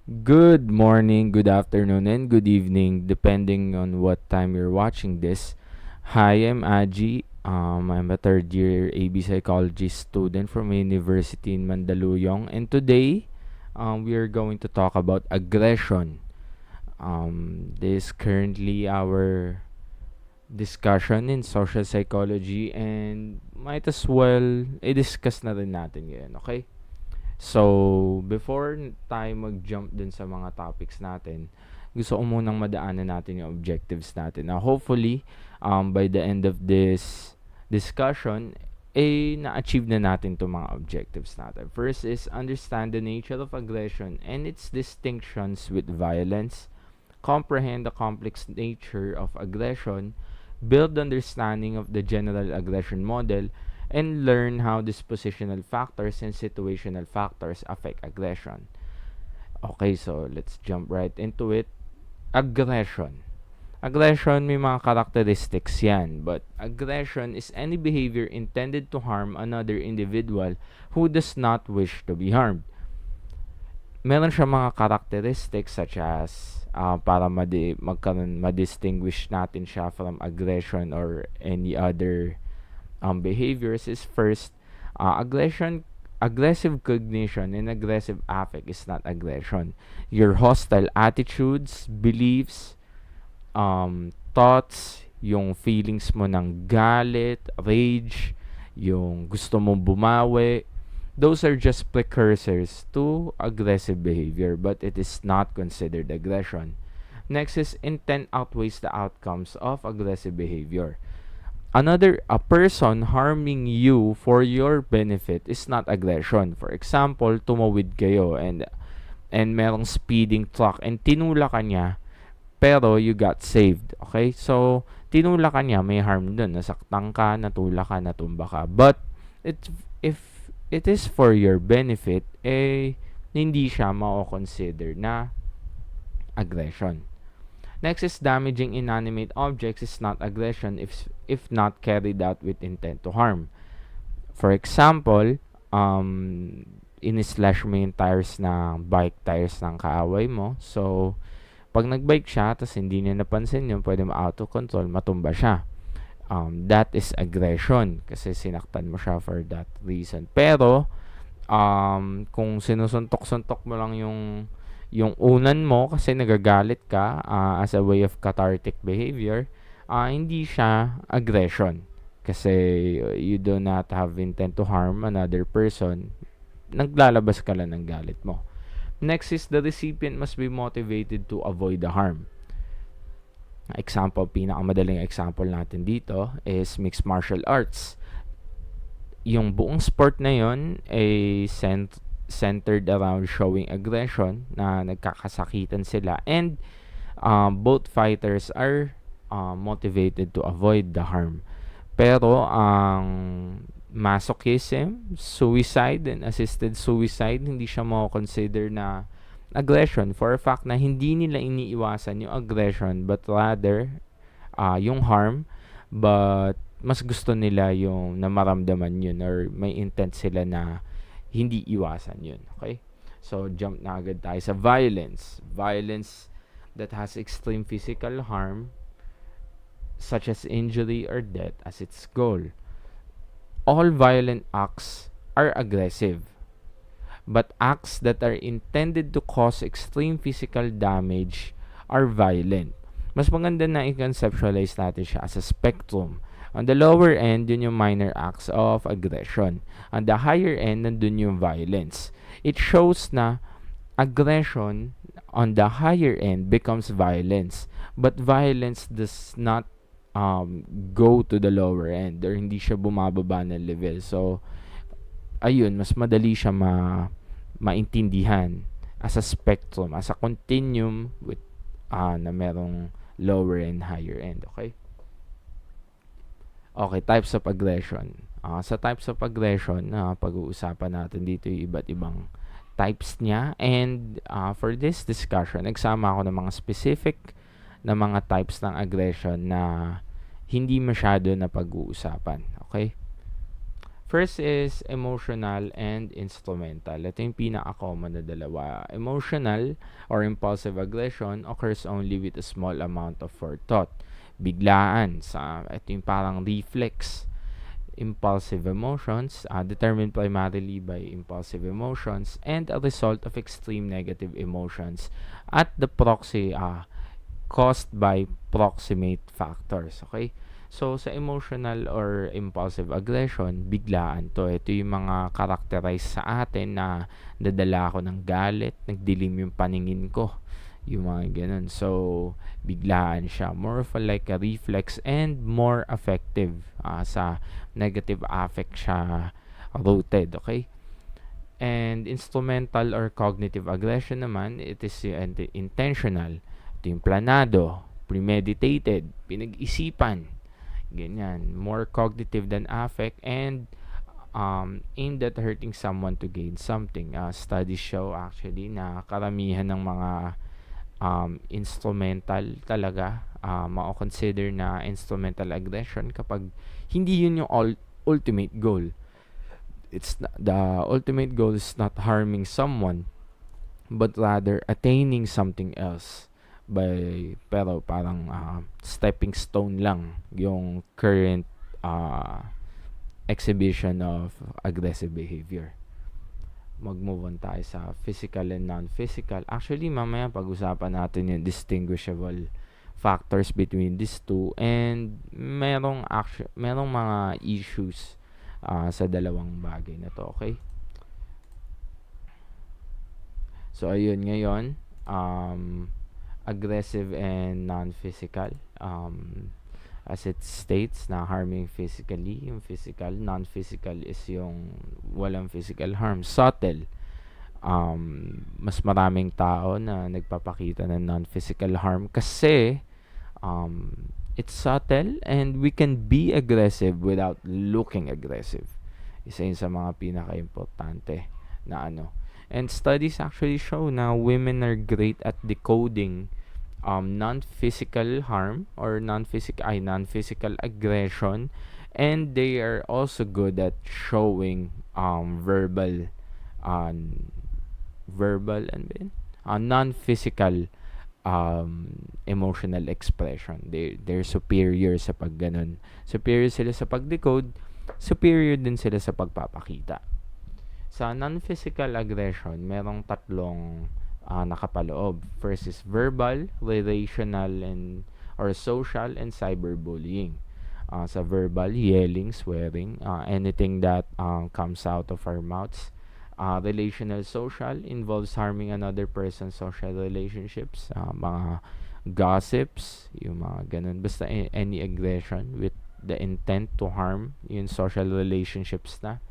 Good morning, good afternoon, and good evening, depending on what time you're watching this. Hi, I'm Ajie. I'm a third year AB Psychology student from a university in Mandaluyong, and today we are going to talk about aggression. This is currently our discussion in social psychology, and might as well i-discuss na rin natin ngayon, okay? So, before tayo mag-jump dun sa mga topics natin, gusto ko munang madaanan natin yung objectives natin. Now, hopefully, by the end of this discussion, na-achieve na natin itong mga objectives natin. First is understand the nature of aggression and its distinctions with violence, comprehend the complex nature of aggression, build understanding of the general aggression model, and learn how dispositional factors and situational factors affect aggression. Okay, so let's jump right into it. Aggression. Aggression may mga characteristics yan, but aggression is any behavior intended to harm another individual who does not wish to be harmed. Meron siya mga characteristics such as para ma-distinguish natin siya from aggression or any other behaviors is first, aggressive cognition and aggressive affect is not aggression. Your hostile attitudes, beliefs, thoughts, yung feelings mo ng galit, rage, yung gusto mong bumawi, those are just precursors to aggressive behavior, but it is not considered aggression. Next is intent outweighs the outcomes of aggressive behavior. A person harming you for your benefit is not aggression. For example, tumawid kayo and merong speeding truck and tinula ka niya, pero you got saved. Okay? So, tinula ka niya, may harm dun. Nasaktan ka, natula ka, natumba ka. But, if it is for your benefit, hindi siya ma-consider na aggression. Next is damaging inanimate objects is not aggression if not carried out with intent to harm. For example, in-slash mo yung tires ng bike tires ng kaaway mo. So, pag nagbike siya, tapos hindi niya napansin yun, pwede ma-out of control, matumba siya. That is aggression kasi sinaktan mo siya for that reason. Pero, kung sinusuntok-suntok mo lang yung unan mo kasi nagagalit ka as a way of cathartic behavior, hindi siya aggression. Kasi you do not have intent to harm another person. Naglalabas ka lang ng galit mo. Next is the recipient must be motivated to avoid the harm. Example, pinakamadaling example natin dito is mixed martial arts. Yung buong sport na yon ay centered around showing aggression na nagkakasakitan sila and both fighters are motivated to avoid the harm. Pero ang masochism, suicide, and assisted suicide, hindi siya consider na aggression for a fact na hindi nila iniiwasan yung aggression but rather yung harm, but mas gusto nila yung na maramdaman yun or may intent sila na hindi iwasan yun. Okay? So, jump na agad tayo sa violence. Violence that has extreme physical harm such as injury or death as its goal. All violent acts are aggressive, but acts that are intended to cause extreme physical damage are violent. Mas maganda na i-conceptualize natin siya as a spectrum. On the lower end, yun yung minor acts of aggression. On the higher end, nandun yung violence. It shows na aggression on the higher end becomes violence. But violence does not go to the lower end or hindi siya bumababa ng level. So, ayun, mas madali siya maintindihan as a spectrum, as a continuum with na merong lower and higher end. Okay? Okay, types of aggression. Sa types of aggression, pag-uusapan natin dito yung iba't ibang types niya. And for this discussion, nagsama ako ng mga specific na mga types ng aggression na hindi masyado na pag-uusapan. Okay? First is emotional and instrumental. Ito yung pinaka-common na dalawa. Emotional or impulsive aggression occurs only with a small amount of forethought. Biglaan. Ito yung parang reflex. Impulsive emotions, determined primarily by impulsive emotions and a result of extreme negative emotions at the proxy caused by proximate factors. Okay? So, sa emotional or impulsive aggression, biglaan to. Ito yung mga characterize sa atin na dadala ako ng galit, nagdilim yung paningin ko. Yung mga ganun. So, biglaan siya. More of like a reflex and more effective. Sa negative affect siya rooted. Okay? And instrumental or cognitive aggression naman, it is intentional. Ito yung planado, premeditated, pinag-isipan, ganyan. More cognitive than affect and aimed at hurting someone to gain something. Studies show actually na karamihan ng mga instrumental talaga, mako-consider na instrumental aggression kapag hindi yun yung ultimate goal. The ultimate goal is not harming someone but rather attaining something else pero parang stepping stone lang yung current exhibition of aggressive behavior. Mag-move on tayo sa physical and non-physical. Actually, mamaya pag-usapan natin yung distinguishable factors between these two and merong mga issues sa dalawang bagay na to, okay? So, ayun, ngayon, aggressive and non-physical. As it states na harming physically, yung physical, non-physical is yung walang physical harm. Subtle. Mas maraming tao na nagpapakita ng non-physical harm kasi it's subtle and we can be aggressive without looking aggressive. Isa yun sa mga pinaka-importante na ano. And studies actually show na women are great at decoding non-physical harm or non-physical aggression, and they are also good at showing non-physical emotional expression. They're superior sa pagganon. Superior sila sa pag-decode, superior din sila sa pagpapakita. Sa non-physical aggression, merong tatlong nakapaloob. First is verbal, relational, or social, and cyberbullying. Sa verbal, yelling, swearing, anything that comes out of our mouths. Relational, social involves harming another person's social relationships, mga gossips, yung mga ganun. Basta any aggression with the intent to harm yung social relationships na.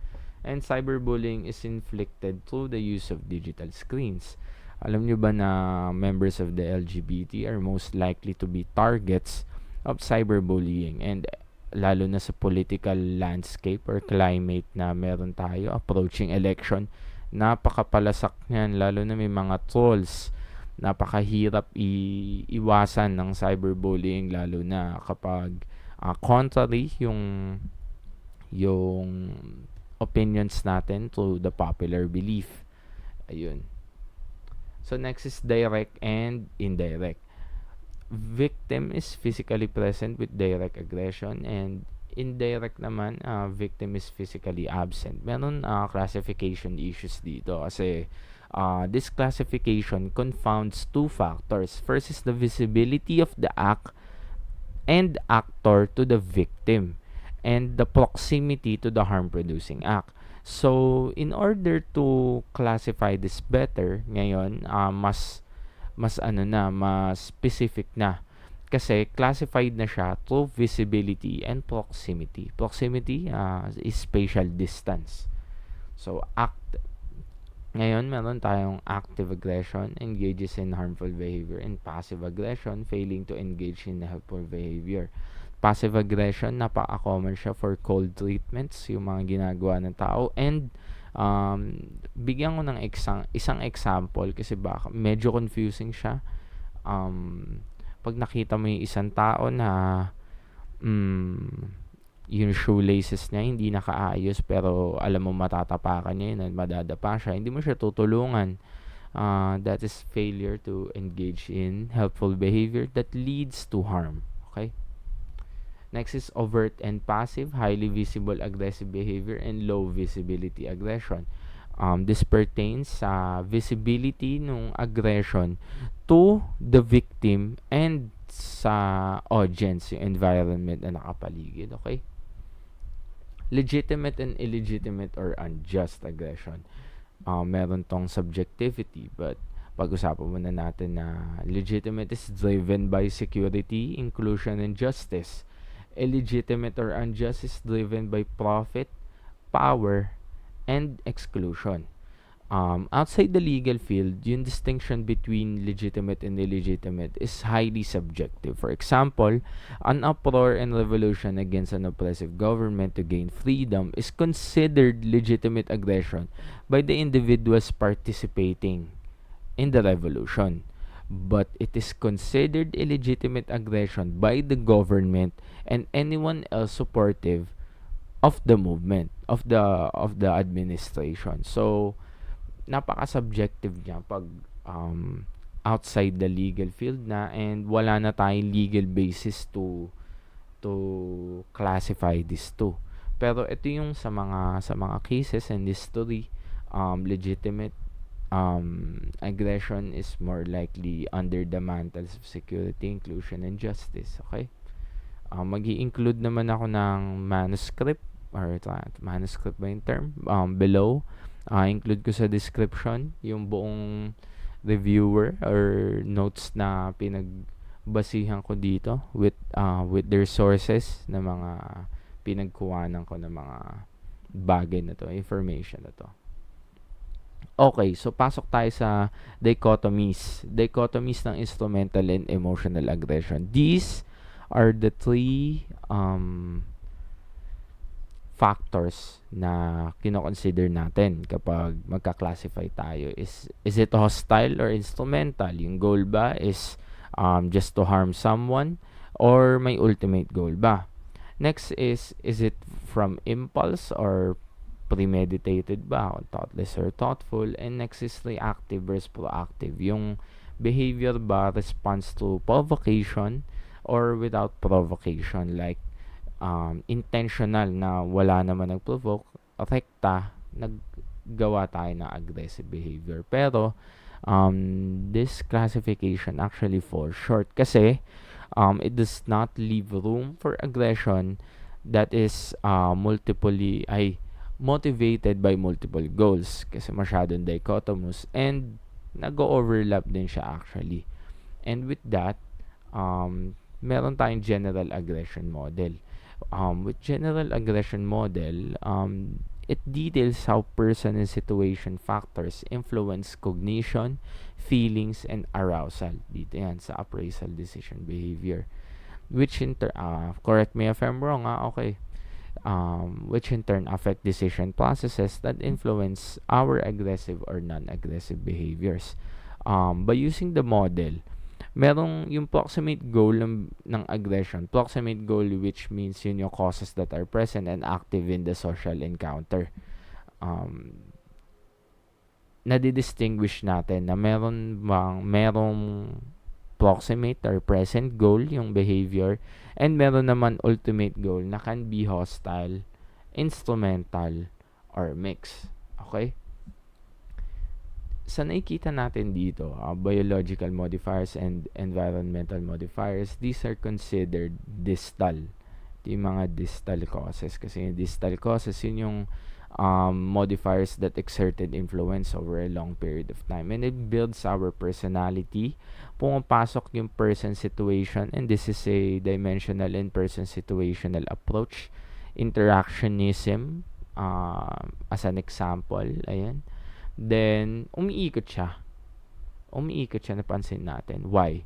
And cyberbullying is inflicted through the use of digital screens. Alam nyo ba na members of the LGBT are most likely to be targets of cyberbullying, and lalo na sa political landscape or climate na meron tayo approaching election, napakapalasak niyan, lalo na may mga trolls. Napakahirap iwasan ng cyberbullying, lalo na kapag contrary yung opinions natin to the popular belief. Ayun. So, next is direct and indirect. Victim is physically present with direct aggression, and indirect naman, victim is physically absent. Meron classification issues dito kasi this classification confounds two factors. First is the visibility of the act and actor to the victim, and the proximity to the harm-producing act. So, in order to classify this better, ngayon, mas specific na. Kasi classified na siya through visibility and proximity. Proximity is spatial distance. So, ngayon, meron tayong active aggression, engages in harmful behavior, and passive aggression, failing to engage in helpful behavior. Passive aggression, napaka-common siya for cold treatments, yung mga ginagawa ng tao. And bigyan ko ng isang example kasi baka medyo confusing siya. Pag nakita mo yung isang tao na yung shoelaces niya hindi nakaayos pero alam mo matatapakan niya yun at madadapa siya, hindi mo siya tutulungan. That is failure to engage in helpful behavior that leads to harm. Okay? Next is overt and passive, highly visible aggressive behavior and low visibility aggression. This pertains sa visibility ng aggression to the victim and sa audience, yung environment na nakapaligid. Okay? Legitimate and illegitimate or unjust aggression. Meron tong subjectivity, but pag-usapan muna natin na legitimate is driven by security, inclusion, and justice. Illegitimate or unjust is driven by profit, power, and exclusion. Outside the legal field, yung distinction between legitimate and illegitimate is highly subjective. For example, an uproar and revolution against an oppressive government to gain freedom is considered legitimate aggression by the individuals participating in the revolution. But it is considered illegitimate aggression by the government and anyone else supportive of the movement, of the administration. So napaka-subjective niya pag outside the legal field na, and wala na tayong legal basis to classify these two. Pero ito yung sa mga cases and history, legitimate aggression is more likely under the mantles of security, inclusion, and justice. Okay? Mag-i-include naman ako ng manuscript, or manuscript ba yung term? Below. Include ko sa description yung buong reviewer or notes na pinagbasihan ko dito with their sources na mga pinagkuhanan ko ng mga bagay na to, information na to. Okay, so pasok tayo sa dichotomies. Dichotomies ng instrumental and emotional aggression. These are the three factors na kino-consider natin kapag magka-classify tayo. Is it hostile or instrumental? Yung goal ba is just to harm someone, or may ultimate goal ba? Next is it from impulse or premeditated ba? Thoughtless or thoughtful? And next is reactive versus proactive. Yung behavior ba responds to provocation or without provocation, like intentional na wala naman nag-provoke, rekta, naggawa tayo ng aggressive behavior. Pero this classification actually falls short kasi it does not leave room for aggression that is motivated by multiple goals, kasi masyadong dichotomous and nag-overlap din siya actually. And with that, meron tayong general aggression model. With general aggression model, it details how person and situation factors influence cognition, feelings, and arousal. Dito yan sa appraisal decision behavior. Which correct me if I'm wrong, okay. Which in turn affect decision processes that influence our aggressive or non-aggressive behaviors. By using the model, merong yung proximate goal ng aggression. Proximate goal, which means yun yung causes that are present and active in the social encounter. Nadidistinguish natin na merong proximate or present goal yung behavior, and meron naman ultimate goal na can be hostile, instrumental, or mix. Okay? Sa nakikita natin dito, biological modifiers and environmental modifiers, these are considered distal. Ito yung mga distal causes. Kasi yung distal causes, yun yung modifiers that exerted influence over a long period of time. And it builds our personality. Pumapasok yung person situation, and this is a dimensional and person situational approach. Interactionism, as an example. Ayan. Then, umiikot siya. Napansin natin. Why?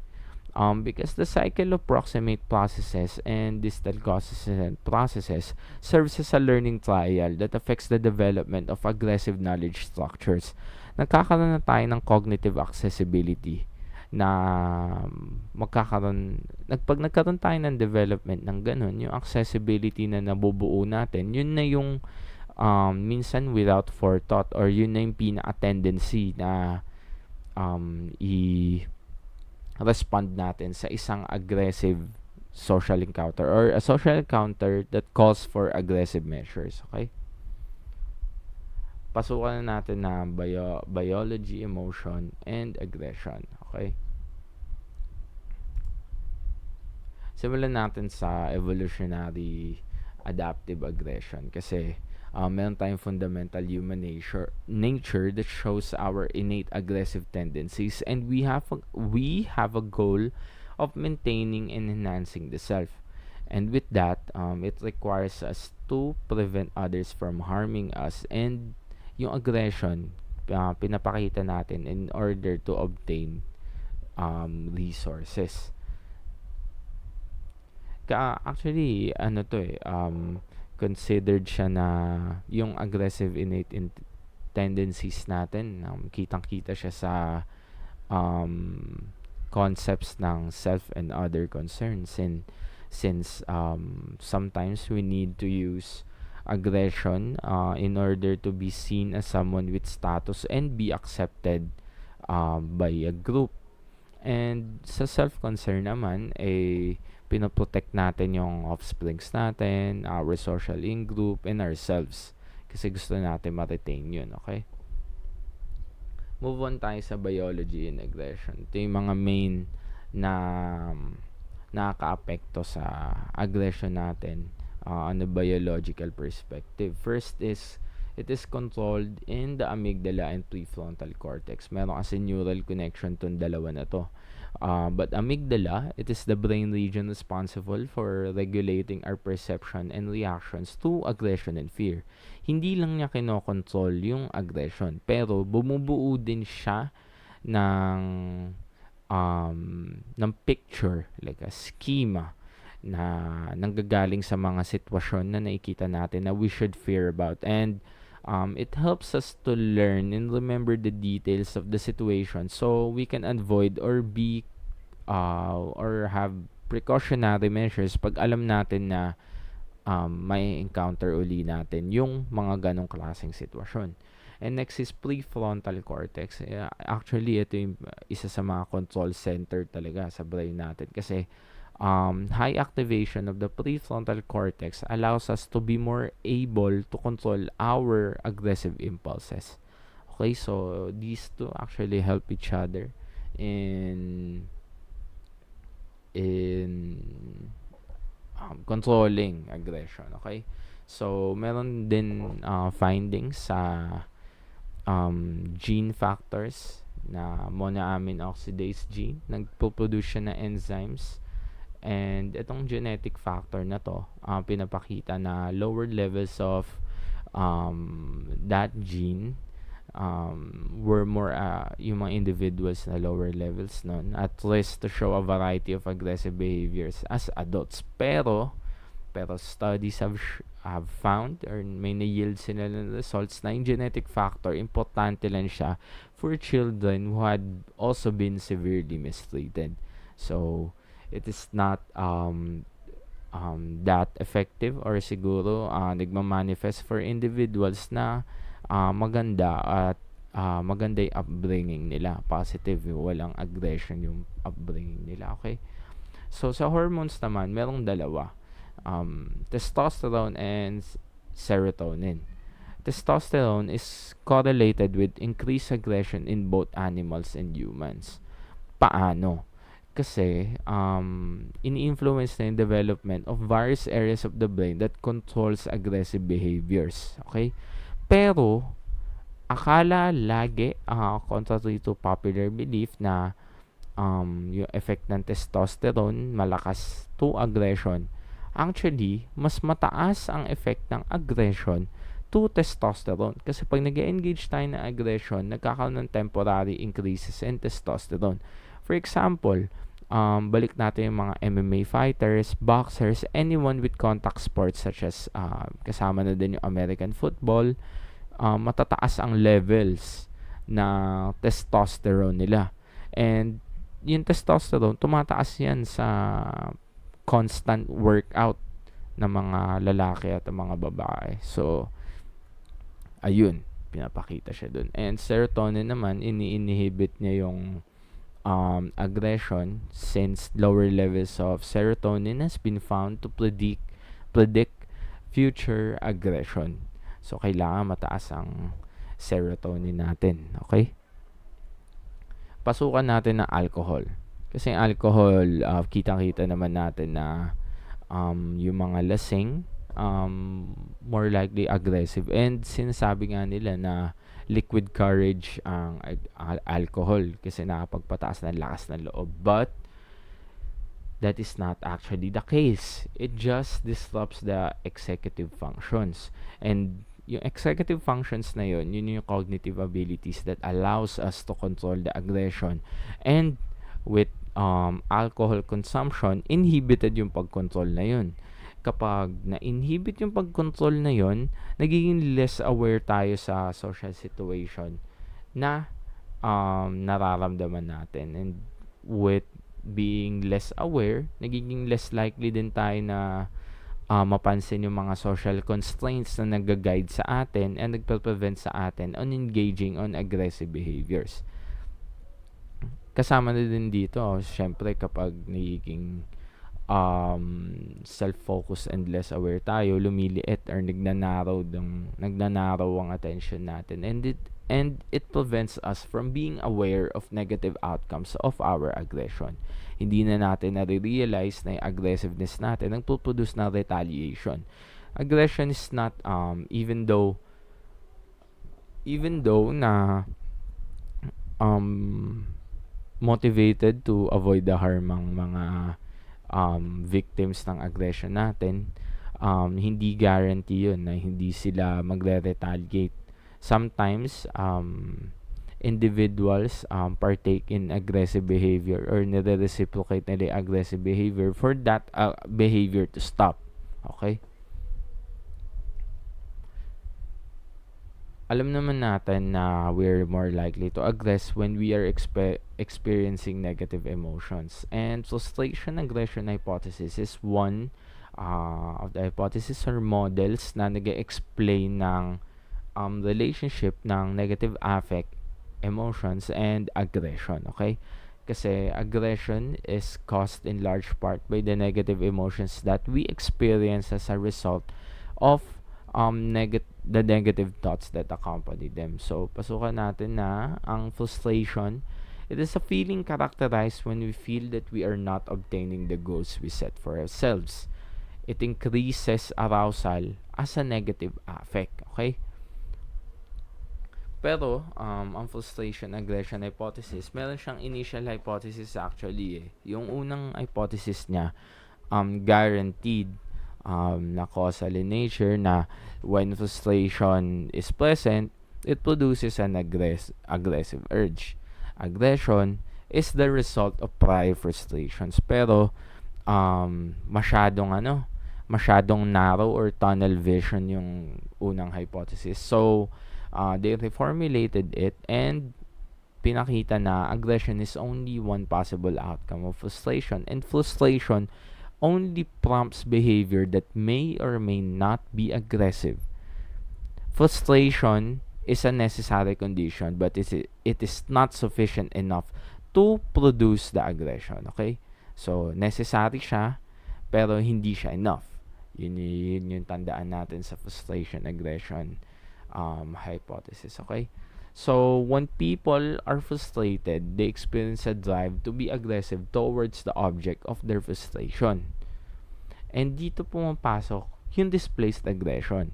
Because the cycle of proximate processes and distal causes and processes serves as a learning trial that affects the development of aggressive knowledge structures. Nagkakaroon na tayo ng cognitive accessibility. na pag nagkaroon tayo ng development ng ganun, yung accessibility na nabubuo natin, yun na yung minsan without forethought, or yun na yung pinaka-tendency na i-respond natin sa isang aggressive social encounter, or a social encounter that calls for aggressive measures. Okay? Pasukan na natin na biology, emotion, and aggression. Okay? Simulan natin sa evolutionary adaptive aggression, kasi meron tayong fundamental human nature that shows our innate aggressive tendencies, and we have a goal of maintaining and enhancing the self. And with that, it requires us to prevent others from harming us, and yung aggression, pinapakita natin in order to obtain resources. Actually, ano to eh, considered siya na yung aggressive innate tendencies natin, kitang-kita siya sa concepts ng self and other concerns. And since sometimes we need to use aggression in order to be seen as someone with status and be accepted by a group. And sa self-concern naman, pinoprotect natin yung offsprings natin, our social in-group, and ourselves. Kasi gusto natin ma-retain yun, okay? Move on tayo sa biology and aggression. Ito yung mga main na nakaka-apekto sa aggression natin on a biological perspective. First is, it is controlled in the amygdala and prefrontal cortex. Meron kasi neural connection tong dalawa na to. But amygdala, it is the brain region responsible for regulating our perception and reactions to aggression and fear. Hindi lang niya kinokontrol yung aggression, pero bumubuo din siya ng picture, like a schema na nanggagaling sa mga sitwasyon na nakikita natin na we should fear about. And it helps us to learn and remember the details of the situation, so we can avoid or be or have precautionary measures pag alam natin na may encounter uli natin yung mga ganong klaseng sitwasyon. And next is prefrontal cortex. Actually, ito yung isa sa mga control center talaga sa brain natin, kasi high activation of the prefrontal cortex allows us to be more able to control our aggressive impulses. Okay, so these two actually help each other in controlling aggression. Okay, so meron din findings sa gene factors na monoamine oxidase gene, nagpo-produce siya ng enzymes. And itong genetic factor na to, pinapakita na lower levels of that gene were more, yung mga individuals na lower levels nun, at risk to show a variety of aggressive behaviors as adults. Pero studies have found, or may na-yield sila ng results, na yung genetic factor, importante lang siya for children who had also been severely mistreated. So, it is not that effective, or siguro nagmamanifest for individuals na maganda at maganda yung upbringing nila, positive, walang aggression yung upbringing nila. Okay, so sa hormones naman, merong dalawa, testosterone and serotonin. Testosterone is correlated with increased aggression in both animals and humans. Paano? Kasi ini-influence na yung development of various areas of the brain that controls aggressive behaviors. Okay? Pero akala lagi, contrary to popular belief, na yung effect ng testosterone malakas to aggression. Actually, mas mataas ang effect ng aggression to testosterone. Kasi pag nag-engage tayo ng aggression, nagkakaroon ng temporary increases in testosterone. For example, balik natin yung mga MMA fighters, boxers, anyone with contact sports such as kasama na din yung American football, matataas ang levels na testosterone nila. And yung testosterone, tumataas yan sa constant workout ng mga lalaki at mga babae. So, ayun, pinapakita siya dun. And serotonin naman, ini-inhibit niya yung aggression, since lower levels of serotonin has been found to predict future aggression. So, kailangan mataas ang serotonin natin. Okay? Pasukan natin ng alcohol. Kasi alcohol, kitang-kita naman natin na yung mga lasing, more likely aggressive. And sinasabi nga nila na liquid courage ang alcohol kasi nakapagpataas ng lakas ng loob. But that is not actually the case. It just disrupts the executive functions. And yung executive functions na yun yung cognitive abilities that allows us to control the aggression. And with alcohol consumption, inhibited yung pag-control na yun. Kapag na-inhibit yung pag-control na yun, nagiging less aware tayo sa social situation na nararamdaman natin. And with being less aware, nagiging less likely din tayo na mapansin yung mga social constraints na nag-guide sa atin and nagpe-prevent sa atin on engaging on aggressive behaviors. Kasama na din dito, syempre kapag nagiging self-focused and less aware tayo, lumiliit or nagnanarrow ang attention natin, and it prevents us from being aware of negative outcomes of our aggression. Hindi na natin na-realize na yung aggressiveness natin ang puproduce ng retaliation. Aggression is not even though na motivated to avoid the harm ang mga victims ng aggression natin, hindi guarantee yun na hindi sila magre-retaliate. Sometimes, individuals partake in aggressive behavior or nire-reciprocate nila aggressive behavior for that behavior to stop. Okay? Alam naman natin na we're more likely to aggress when we are experiencing negative emotions. And frustration aggression hypothesis is one of the hypothesis or models na nag-explain ng relationship ng negative affect, emotions, and aggression. Okay? Kasi aggression is caused in large part by the negative emotions that we experience as a result of the negative thoughts that accompany them. So, pasukan natin na ang frustration, it is a feeling characterized when we feel that we are not obtaining the goals we set for ourselves. It increases arousal as a negative affect. Okay? Pero, ang frustration aggression hypothesis, meron siyang initial hypothesis actually eh. Yung unang hypothesis niya, guaranteed na causal in nature na when frustration is present, it produces an aggressive urge. Aggression is the result of prior frustrations. Pero, masyadong narrow or tunnel vision yung unang hypothesis. So, they reformulated it and pinakita na aggression is only one possible outcome of frustration. And frustration only prompts behavior that may or may not be aggressive. Frustration is a necessary condition, but it is not sufficient enough to produce the aggression. Okay? So, necessary siya, pero hindi siya enough. Yun yung tandaan natin sa frustration aggression hypothesis. Okay? So, when people are frustrated, they experience a drive to be aggressive towards the object of their frustration. And dito pumapasok yung displaced aggression.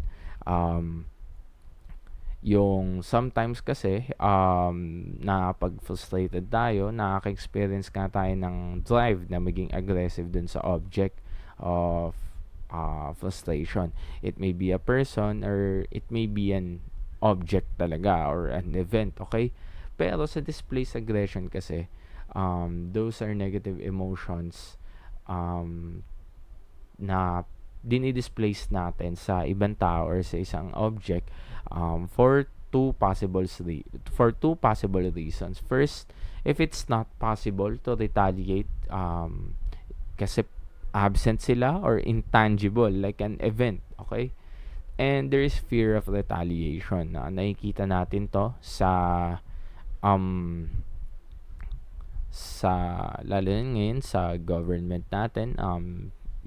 Yung sometimes kasi, na pag frustrated tayo, nakaka-experience ka tayo ng drive na maging aggressive dun sa object of frustration. It may be a person or it may be an object talaga or an event, okay? Pero sa displaced aggression kasi, those are negative emotions na dinidisplace natin sa ibang tao or sa isang object for for two possible reasons. First, if it's not possible to retaliate, kasi absent sila or intangible like an event, okay? And there is fear of retaliation. Nakikita natin to um sa lalo na ngayon sa government natin,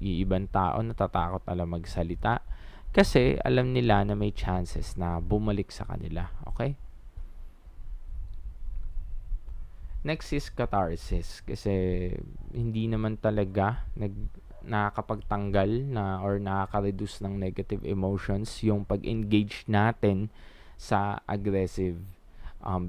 yung ibang tao natatakot na lang magsalita kasi alam nila na may chances na bumalik sa kanila, okay? Next is catharsis, kasi hindi naman talaga nakakapagtanggal na or nakaka-reduce ng negative emotions yung pag-engage natin sa aggressive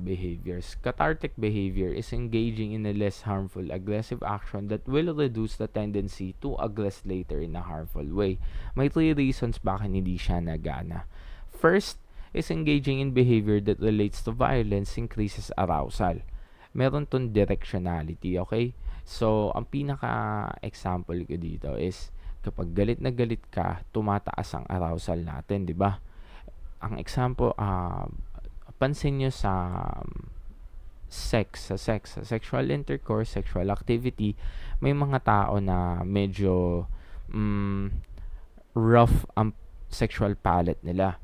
behaviors. Cathartic behavior is engaging in a less harmful aggressive action that will reduce the tendency to aggress later in a harmful way. May 3 reasons bakit hindi siya nagana. First is engaging in behavior that relates to violence increases arousal. Meron tong directionality, okay? So, ang pinaka-example ko dito is kapag galit na galit ka, tumataas ang arousal natin, di ba? Ang example, pansin nyo sa sa sexual intercourse, sexual activity, may mga tao na medyo rough ang sexual palate nila.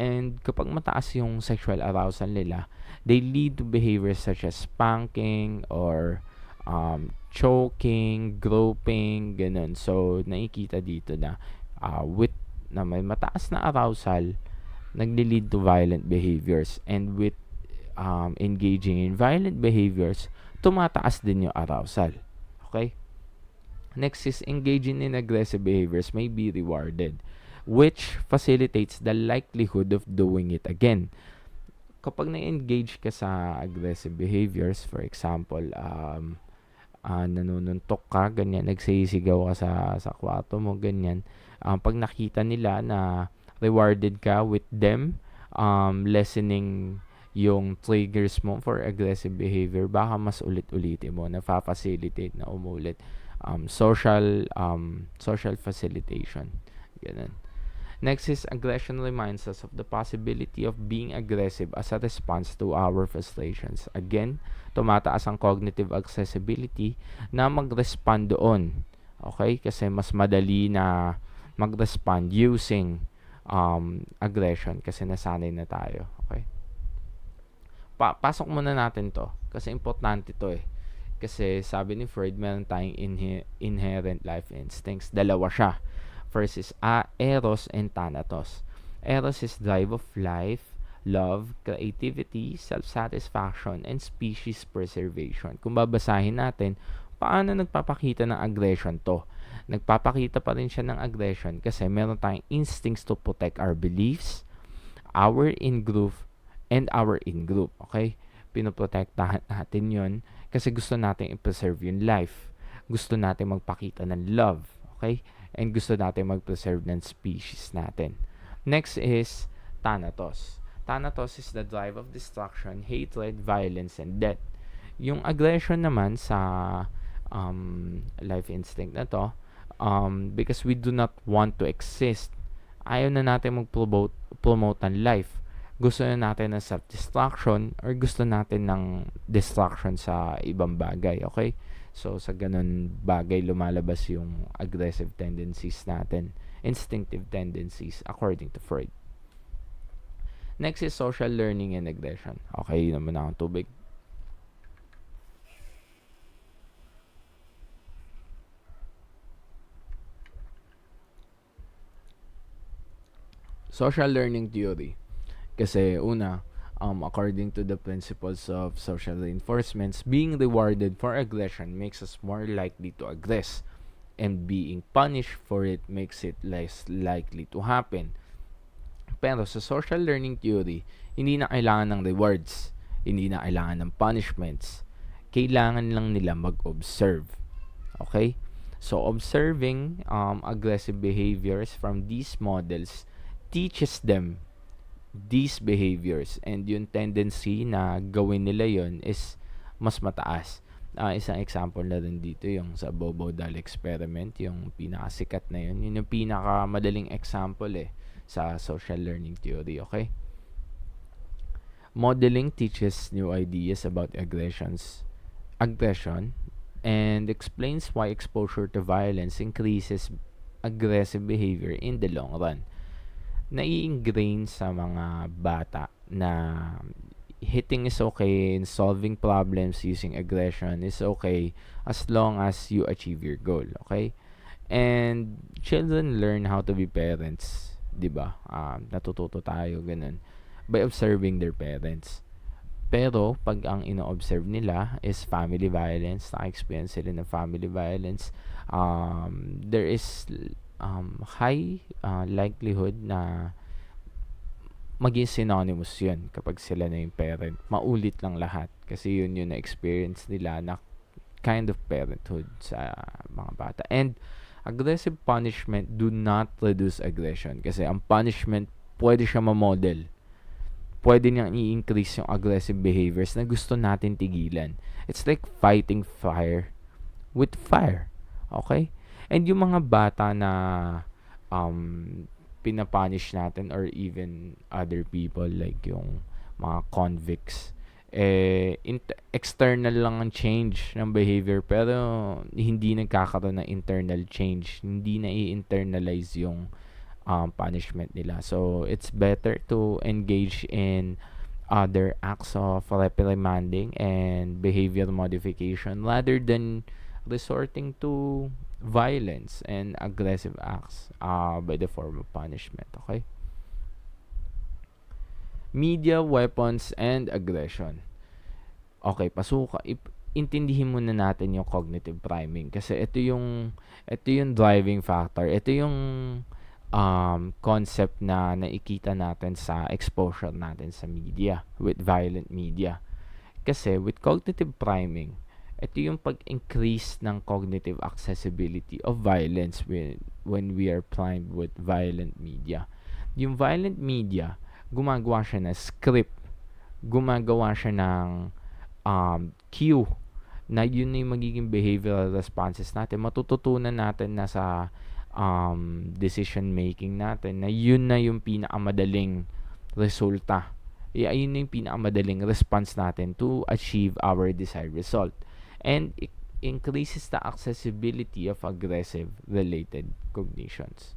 And kapag mataas yung sexual arousal nila, they lead to behaviors such as spanking or choking, groping, ganun. So, nakikita dito na with na may mataas na arousal, nagli-lead to violent behaviors. And with engaging in violent behaviors, tumataas din yung arousal. Okay? Next is engaging in aggressive behaviors may be rewarded, which facilitates the likelihood of doing it again. Kapag na-engage ka sa aggressive behaviors, for example, nanununtok ka, ganyan, nagsisigaw ka sa kwarto mo, ganyan, pag nakita nila na rewarded ka with them, lessening yung triggers mo for aggressive behavior, baka mas ulit-ulitin mo, na-facilitate na umulit. Social facilitation. Ganun. Next is aggression reminds us of the possibility of being aggressive as a response to our frustrations. Again, tumataas ang cognitive accessibility na mag-respond doon. Okay? Kasi mas madali na mag-respond using aggression kasi nasanay na tayo. Okay? Pasok muna natin to kasi importante to eh. Kasi sabi ni Freud, meron tayong inherent life instincts. Dalawa siya. First is eros and thanatos. Eros is drive of life, love, creativity, self-satisfaction, and species preservation. Kung babasahin natin, paano nagpapakita ng aggression to? Nagpapakita pa rin siya ng aggression kasi meron tayong instincts to protect our beliefs, our in-group, and our in-group. Okay? Pinoprotektahan natin yon kasi gusto natin i-preserve yung life. Gusto natin magpakita ng love. Okay? And gusto natin mag-preserve ng species natin. Next is thanatos. Thanatos is the drive of destruction, hatred, violence, and death. Yung aggression naman sa life instinct na to, because we do not want to exist, ayaw na natin mag-promote ng life. Gusto na natin ng self-destruction or gusto natin ng destruction sa ibang bagay, okay? So, sa ganun bagay, lumalabas yung aggressive tendencies natin, instinctive tendencies, according to Freud. Next is social learning and aggression. Okay, naman akong tubig. Social learning theory. Kasi una, according to the principles of social reinforcements, being rewarded for aggression makes us more likely to aggress, and being punished for it makes it less likely to happen. Pero sa social learning theory, hindi na kailangan ng rewards, hindi na kailangan ng punishments. Kailangan lang nila mag-observe. Okay? So, observing aggressive behaviors from these models teaches them these behaviors, and yung tendency na gawin nila yon is mas mataas. Isang example na rin dito yung sa Bobo Doll experiment, yung pinakasikat na yun. Yun yung pinakamadaling example sa social learning theory, okay? Modeling teaches new ideas about aggression and explains why exposure to violence increases aggressive behavior in the long run. Nai-ingrain sa mga bata na hitting is okay and solving problems using aggression is okay as long as you achieve your goal, okay? And children learn how to be parents, 'di ba? Natututo tayo ganun by observing their parents. Pero pag ang ino-observe nila is family violence, naka-experience sila ng family violence, there is high likelihood na maging synonymous yun kapag sila na yung parent. Maulit lang lahat kasi yun yung na-experience nila na kind of parenthood sa mga bata. And aggressive punishment do not reduce aggression kasi ang punishment pwede siya ma-model. Pwede niyang i-increase yung aggressive behaviors na gusto natin tigilan. It's like fighting fire with fire. Okay? And yung mga bata na um, pinapunish natin or even other people like yung mga convicts, external lang ang change ng behavior pero hindi nagkakaroon ng internal change. Hindi na i-internalize yung punishment nila. So, it's better to engage in other acts of reprimanding and behavior modification rather than resorting to violence and aggressive acts by the form of punishment. Okay? Media, weapons, and aggression. Okay, intindihin muna natin yung cognitive priming kasi ito yung driving factor. Ito yung concept na nakikita natin sa exposure natin sa media, with violent media. Kasi with cognitive priming, ito yung pag-increase ng cognitive accessibility of violence when we are primed with violent media. Yung violent media, gumagawa siya ng script, gumagawa siya ng cue na yun na yung magiging behavioral responses natin. Matututunan natin na sa decision making natin na yun na yung pinakamadaling resulta. Yun na yung pinakamadaling response natin to achieve our desired result. And it increases the accessibility of aggressive related cognitions.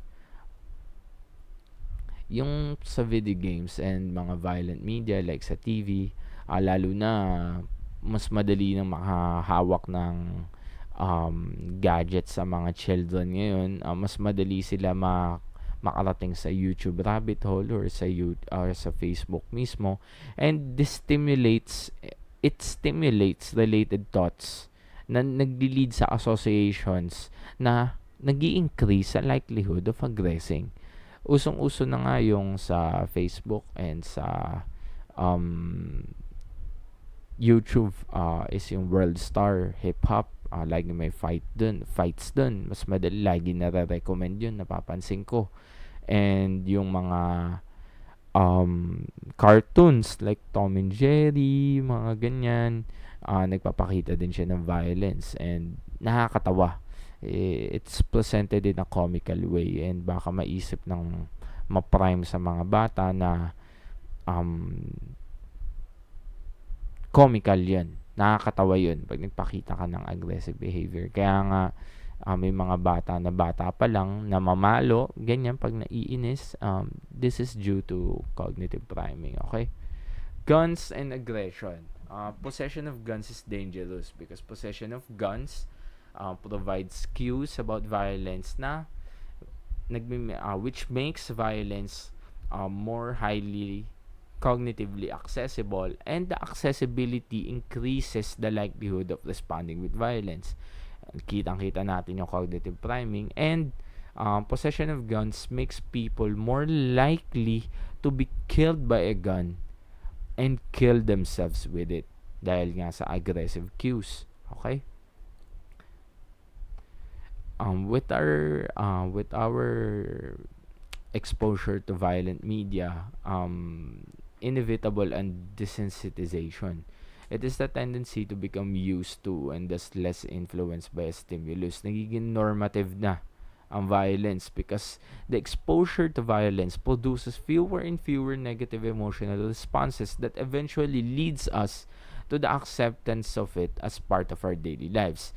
Yung sa video games and mga violent media like sa TV, lalo na mas madali nang makahawak ng gadgets sa mga children ngayon, mas madali sila makarating sa YouTube rabbit hole or sa Facebook mismo, and it stimulates related thoughts na nagli-lead sa associations na nag-i-increase sa likelihood of aggressing. Usong-uso na nga yung sa Facebook and sa YouTube is yung World Star Hip Hop. Lagi may fights dun. Mas madali, lagi nare-recommend yun, napapansin ko. And yung mga cartoons like Tom and Jerry, mga ganyan, nagpapakita din siya ng violence and nakakatawa. It's presented in a comical way and baka maisip ng ma-prime sa mga bata na comical yan. Nakakatawa yun pag nagpakita ka ng aggressive behavior. Kaya nga, may mga bata pa lang na mamalo, ganyan pag naiinis. This is due to cognitive priming, okay? Guns and aggression. Possession of guns is dangerous because possession of guns provides cues about violence which makes violence more highly cognitively accessible, and the accessibility increases the likelihood of responding with violence. Kitang-kita natin yung cognitive priming, and possession of guns makes people more likely to be killed by a gun and kill themselves with it dahil nga sa aggressive cues. Okay? With our exposure to violent media, inevitable and desensitization. It is the tendency to become used to and thus less influenced by a stimulus. Nagiging normative na violence, because the exposure to violence produces fewer and fewer negative emotional responses that eventually leads us to the acceptance of it as part of our daily lives.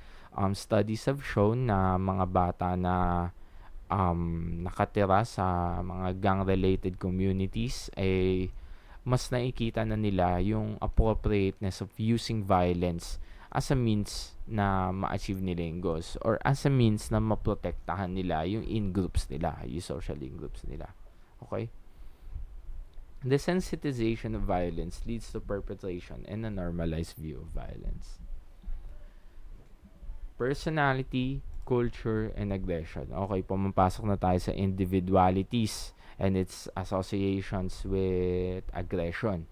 Studies have shown na mga bata na nakatira sa mga gang-related communities ay mas nakikita na nila yung appropriateness of using violence as a means na ma-achieve nila yung goals, or as a means na maprotektahan nila yung in-groups nila, yung social in-groups nila. Okay? Desensitization of violence leads to perpetration and a normalized view of violence. Personality, culture, and aggression. Okay, pumapasok na tayo sa individualities and its associations with aggression.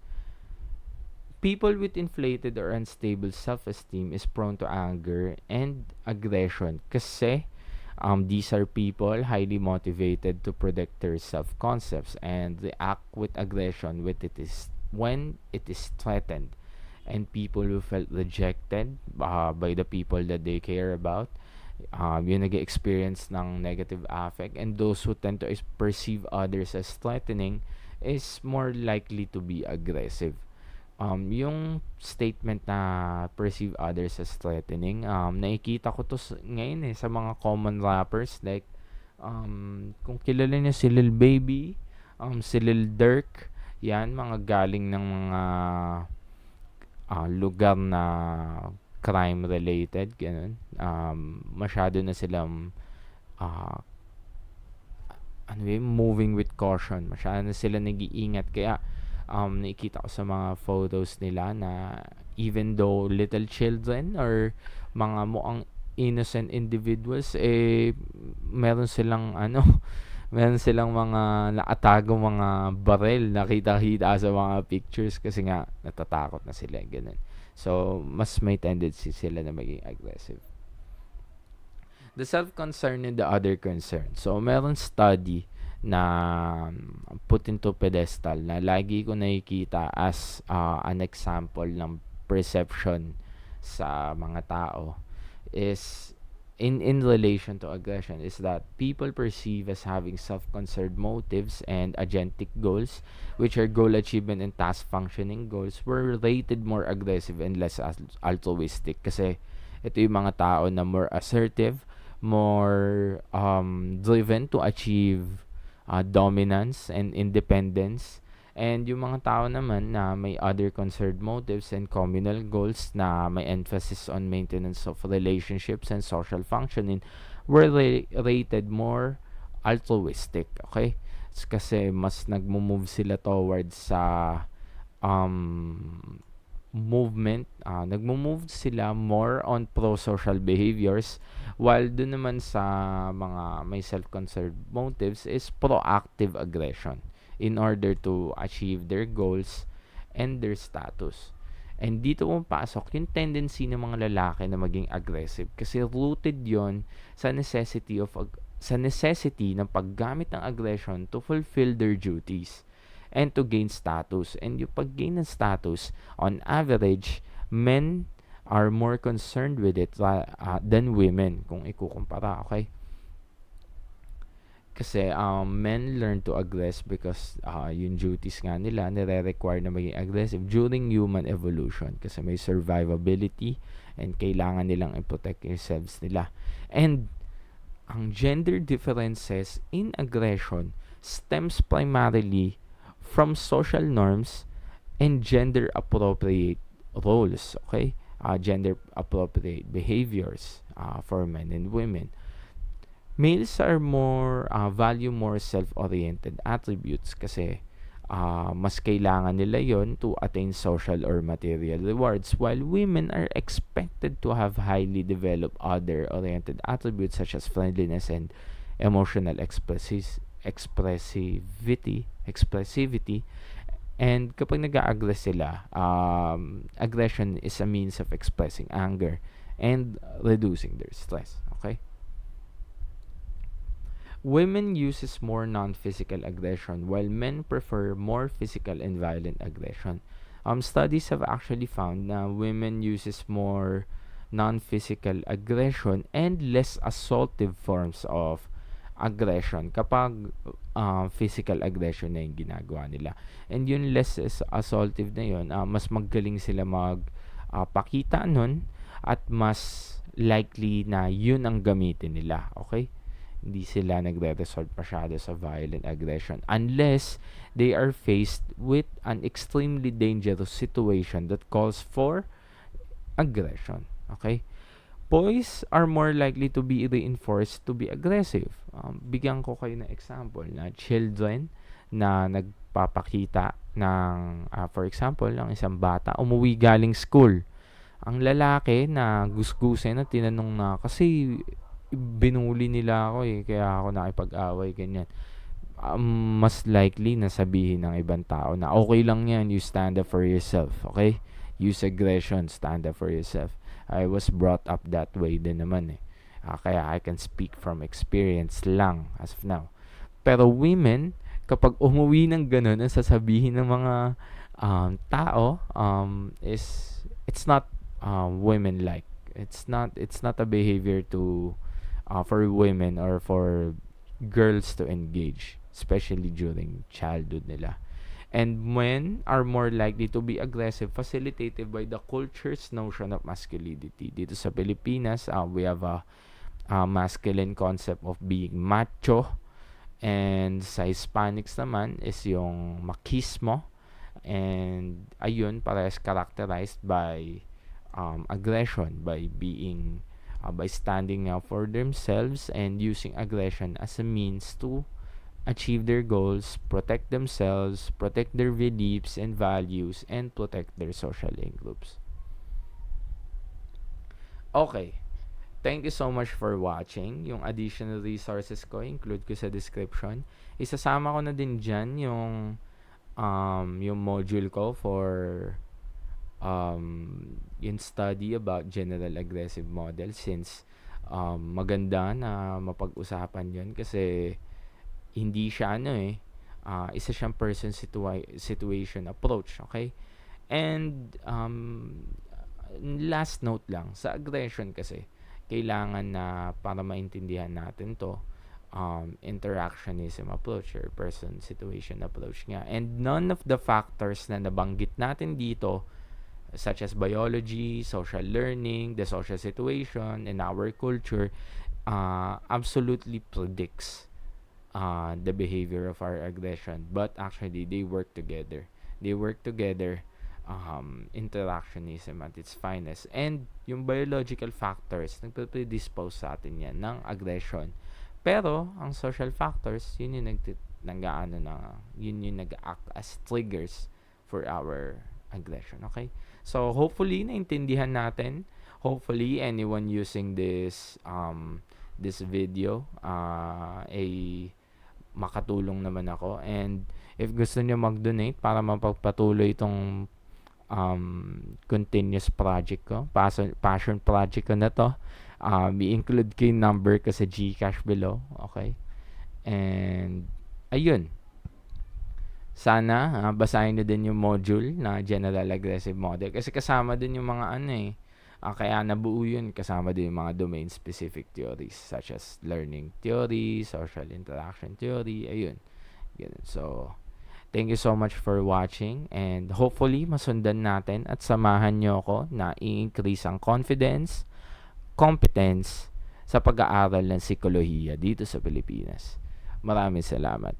People with inflated or unstable self-esteem is prone to anger and aggression kasi these are people highly motivated to protect their self-concepts and react with aggression when it is threatened. And people who felt rejected by the people that they care about, yung nag-experience ng negative affect, and those who tend to perceive others as threatening is more likely to be aggressive. Yung statement na perceive others as threatening, nakikita ko to ngayon sa mga common rappers, like kung kilala niyo si Lil Baby, si Lil Durk, yan, mga galing ng mga lugar na crime related, ganun. Masyado na silang moving with caution. Masyado na sila nag-iingat, kaya nakikita ko sa mga photos nila na even though little children or mga mukhang innocent individuals, meron silang meron silang mga nakatago mga barel, nakita-kita sa mga pictures kasi nga natatakot na sila, ganun. So mas may tendency sila na maging aggressive. The self-concern and the other concern. So meron study na put into pedestal na lagi ko nakikita as an example ng perception sa mga tao is in relation to aggression, is that people perceive as having self-concerned motives and agentic goals, which are goal achievement and task functioning goals, were rated more aggressive and less altruistic. Kasi ito yung mga tao na more assertive, more driven to achieve dominance and independence. And yung mga tao naman na may other concerned motives and communal goals na may emphasis on maintenance of relationships and social functioning were rated more altruistic. Okay? It's kasi mas nagmo-move sila towards sa movement, nagmo-move sila more on pro-social behaviors, while dun naman sa mga may self-concerned motives is proactive aggression in order to achieve their goals and their status. And dito pumapasok yung tendency ng mga lalaki na maging aggressive kasi rooted yon sa necessity ng paggamit ng aggression to fulfill their duties and to gain status. And yung pag-gain ng status, on average, men are more concerned with it than women kung ikukumpara, okay? Kasi men learn to aggress because yung duties nga nila nire-require na maging aggressive during human evolution kasi may survivability and kailangan nilang i-protect yourselves nila. And ang gender differences in aggression stems primarily from social norms and gender appropriate roles, okay? Gender appropriate behaviors for men and women. Males are value more self-oriented attributes kasi mas kailangan nila yon to attain social or material rewards, while women are expected to have highly developed other-oriented attributes such as friendliness and emotional expressivity. And kapag nag-a-aggress sila, aggression is a means of expressing anger and reducing their stress, okay? Women uses more non-physical aggression while men prefer more physical and violent aggression. Studies have actually found na women uses more non-physical aggression and less assaultive forms of aggression kapag physical aggression na yung ginagawa nila. And yung less assaultive na yun, mas magaling sila pakita nun at mas likely na yun ang gamitin nila. Okay? Hindi sila nagre-resort masyado sa violent aggression unless they are faced with an extremely dangerous situation that calls for aggression. Okay? Boys are more likely to be reinforced to be aggressive. Bigyan ko kayo ng example na children na nagpapakita ng, for example, ng isang bata, umuwi galing school. Ang lalaki na gusgusin na tinanong na, kasi binuli nila ako kaya ako nakipag-away, ganyan. Mas likely na sabihin ng ibang tao na okay lang yan, you stand up for yourself, okay? Use aggression, stand up for yourself. I was brought up that way din naman kaya I can speak from experience lang as of now. Pero women, kapag umuwi ng ganun, ang sasabihin ng mga tao is it's not women like. It's not a behavior to for women or for girls to engage, especially during childhood nila. And men are more likely to be aggressive, facilitated by the culture's notion of masculinity. Dito sa Pilipinas, we have a masculine concept of being macho. And sa Hispanics naman is yung machismo. And ayun, parehas characterized by aggression, by being, by standing up for themselves and using aggression as a means to achieve their goals, protect themselves, protect their beliefs and values, and protect their social groups. Okay. Thank you so much for watching. Yung additional resources ko, include ko sa description. Isasama ko na din dyan yung module ko for yung study about general aggressive model, since maganda na mapag-usapan yun kasi hindi siya isa siyang person situation approach, okay? And last note lang, sa aggression kasi, kailangan na para maintindihan natin to, interactionism approach or person situation approach nga. And none of the factors na nabanggit natin dito, such as biology, social learning, the social situation, and our culture, absolutely predicts the behavior of our aggression, but actually they work together. Interactionism at its finest. And yung biological factors nagpe-predispose sa atin yan ng aggression, pero ang social factors yun yung nag-act as triggers for our aggression. Okay, so hopefully naintindihan natin. Hopefully anyone using this video makatulong naman ako. And if gusto nyo mag-donate para mapagpatuloy itong continuous project ko, passion project ko na to, i-include ko yung number ko sa Gcash below. Okay? And ayun, sana basahin nyo din yung module na General Aggressive Model kasi kasama din yung mga kaya nabuo yun, kasama din yung mga domain-specific theories such as learning theory, social interaction theory, ayun. Ganun. So, thank you so much for watching and hopefully masundan natin at samahan nyo ako na i-increase ang confidence, competence sa pag-aaral ng psikolohiya dito sa Pilipinas. Maraming salamat.